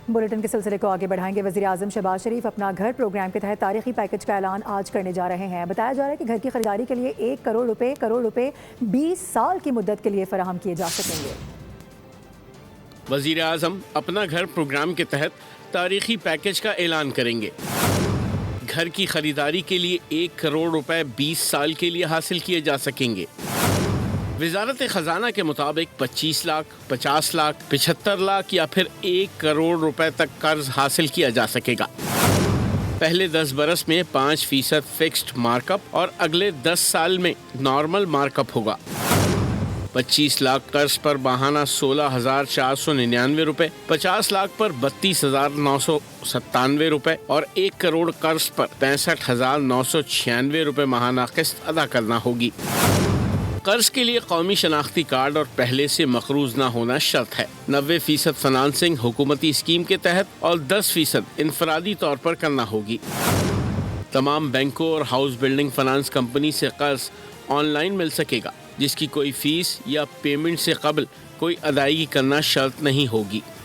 Bulletin کے سلسلے کو آگے بڑھائیں گے۔ وزیر اعظم شہباز شریف اپنا گھر پروگرام کے تحت تاریخی پیکج کا اعلان آج کرنے جا رہے ہیں۔ بتایا جا رہا ہے کہ گھر کی خریداری کے لیے 1 کروڑ روپے 20 سال کی مدت کے لیے فراہم کیے جا سکیں گے۔ وزیر اعظم اپنا گھر پروگرام کے تحت تاریخی پیکج کا اعلان کریں گے۔ گھر کی خریداری کے لیے 1 کروڑ روپے 20 سال کے لیے حاصل کیے جا سکیں گے۔ وزارت خزانہ کے مطابق 25 لاکھ، 50 لاکھ، 75 لاکھ یا پھر 1 کروڑ روپے تک قرض حاصل کیا جا سکے گا۔ پہلے 10 برس میں 5% فکسڈ مارک اپ اور اگلے 10 سال میں نارمل مارک اپ ہوگا۔ 25 لاکھ قرض پر ماہانہ 16,499 روپے، 50 لاکھ پر 32,997 روپے اور 1 کروڑ قرض پر 65,996 روپے ماہانہ قسط ادا کرنا ہوگی۔ قرض کے لیے قومی شناختی کارڈ اور پہلے سے مقروض نہ ہونا شرط ہے۔ 90% فنانسنگ حکومتی اسکیم کے تحت اور 10% انفرادی طور پر کرنا ہوگی۔ تمام بینکوں اور ہاؤس بلڈنگ فنانس کمپنی سے قرض آن لائن مل سکے گا، جس کی کوئی فیس یا پیمنٹ سے قبل کوئی ادائیگی کرنا شرط نہیں ہوگی۔